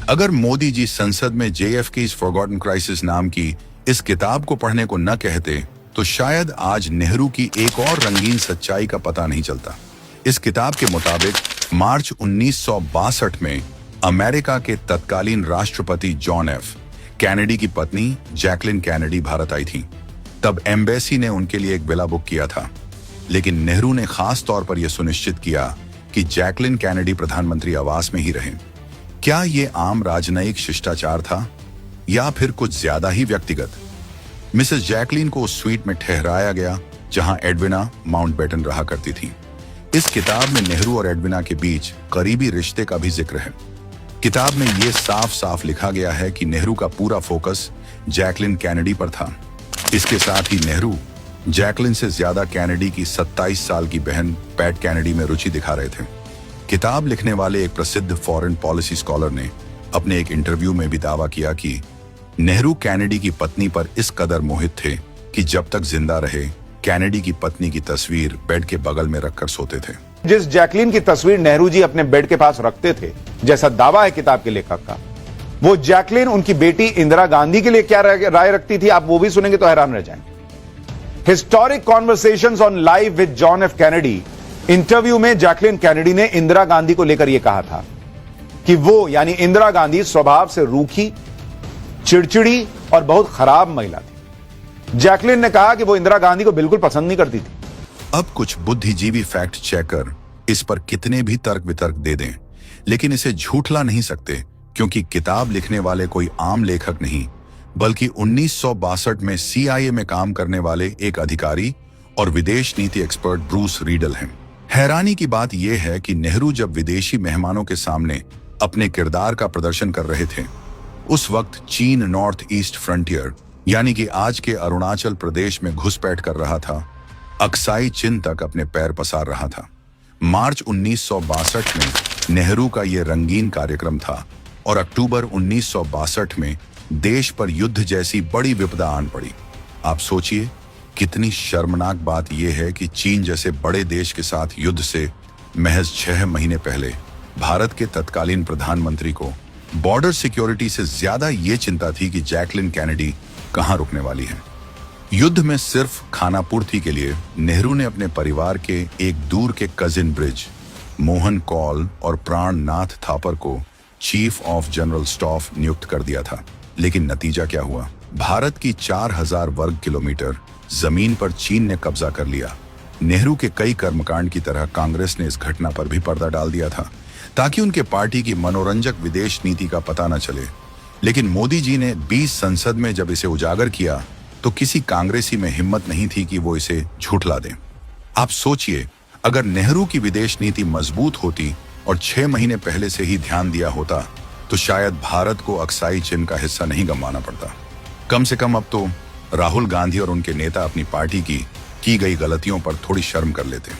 अगर मोदी जी संसद में JFK's फॉरगॉटन क्राइसिस नाम की इस किताब को पढ़ने को न कहते तो शायद आज नेहरू की एक और रंगीन सच्चाई का पता नहीं चलता। इस किताब के मुताबिक मार्च 1962 में अमेरिका के तत्कालीन राष्ट्रपति जॉन एफ कैनेडी की पत्नी जैकलिन कैनेडी भारत आई थी। तब एम्बेसी ने उनके लिए एक विला बुक किया था, लेकिन नेहरू ने खास तौर पर यह सुनिश्चित किया कि जैकलिन कैनेडी प्रधानमंत्री आवास में ही रहें। क्या ये आम राजनयिक शिष्टाचार था या फिर कुछ ज्यादा ही व्यक्तिगत? मिसेस जैकलिन को उस स्वीट में ठहराया गया जहां एडविना माउंटबेटन रहा करती थी। इस किताब में नेहरू और एडविना के बीच करीबी रिश्ते का भी जिक्र है। किताब में यह साफ साफ लिखा गया है कि नेहरू का पूरा फोकस जैकलिन कैनेडी पर था। इसके साथ ही नेहरू जैकलिन से ज्यादा कैनेडी की 27 साल की बहन पैट कैनेडी में रुचि दिखा रहे थे। किताब लिखने वाले एक प्रसिद्ध फॉरेन पॉलिसी स्कॉलर ने अपने एक इंटरव्यू में भी दावा किया कि नेहरू कैनेडी की पत्नी पर इस कदर मोहित थे कि जब तक जिंदा रहे कैनेडी की पत्नी की तस्वीर बेड के बगल में रखकर सोते थे। जिस जैकलिन की तस्वीर नेहरू जी अपने बेड के पास रखते थे, जैसा दावा है किताब के लेखक का, वो जैकलिन उनकी बेटी इंदिरा गांधी के लिए क्या राय रखती थी, आप वो भी सुनेंगे तो हैरान रह जाएंगे। Historic conversations on live with John F Kennedy interview में जैकलिन कैनेडी ने इंदिरा गांधी को लेकर यह कहा था कि वो यानी इंदिरा गांधी स्वभाव से रूखी, चिड़चिड़ी और बहुत खराब महिला थी। जैकलिन ने कहा कि वो इंदिरा गांधी को बिल्कुल पसंद नहीं करती थी। अब कुछ बुद्धिजीवी फैक्ट चेकर इस पर कितने भी तर्क वितर्क दे दें, लेकिन इसे झूठला नहीं सकते क्योंकि किताब लिखने वाले कोई आम लेखक नहीं बल्कि 1962 में CIA में काम करने वाले एक अधिकारी और विदेश नीति एक्सपर्ट ब्रूस रीडल हैं। हैरानी की बात यह है कि नेहरू जब विदेशी मेहमानों के सामने अपने किरदार का प्रदर्शन कर रहे थे, उस वक्त चीन नॉर्थ ईस्ट फ्रंटियर यानी कि आज के अरुणाचल प्रदेश में घुसपैठ कर रहा था, अक्साई चिन तक अपने पैर पसार रहा था। मार्च 1962 में नेहरू का यह रंगीन कार्यक्रम था और अक्टूबर 1962 में देश पर युद्ध जैसी बड़ी विपदा आन पड़ी। आप सोचिए कितनी शर्मनाक बात यह है कि चीन जैसे बड़े देश के साथ युद्ध से महज 6 महीने पहले भारत के तत्कालीन प्रधानमंत्री को बॉर्डर सिक्योरिटी से ज्यादा ये चिंता थी कि जैकलिन कैनेडी कहां रुकने वाली है। युद्ध में सिर्फ खानापूर्ति के लिए नेहरू ने अपने परिवार के एक दूर के कजिन ब्रिज मोहन कौल और प्राण नाथ थापर को चीफ ऑफ जनरल स्टाफ नियुक्त कर दिया था। लेकिन नतीजा क्या हुआ? भारत की 4000 वर्ग किलोमीटर जमीन पर चीन ने कब्जा कर लिया। नेहरू के कई कर्मकांड की तरह कांग्रेस ने इस घटना पर भी पर्दा डाल दिया था ताकि उनके पार्टी की मनोरंजक विदेश नीति का पता न चले। लेकिन मोदी जी ने 20 संसद में जब इसे उजागर किया तो किसी कांग्रेसी में हिम्मत नहीं थी कि वो इसे झूठला दें। आप सोचिए, अगर नेहरू की विदेश नीति मजबूत होती और 6 महीने पहले से ही ध्यान दिया होता तो शायद भारत को अक्साई चिन का हिस्सा नहीं गंवाना पड़ता। कम से कम अब तो राहुल गांधी और उनके नेता अपनी पार्टी की गई गलतियों पर थोड़ी शर्म कर लेते।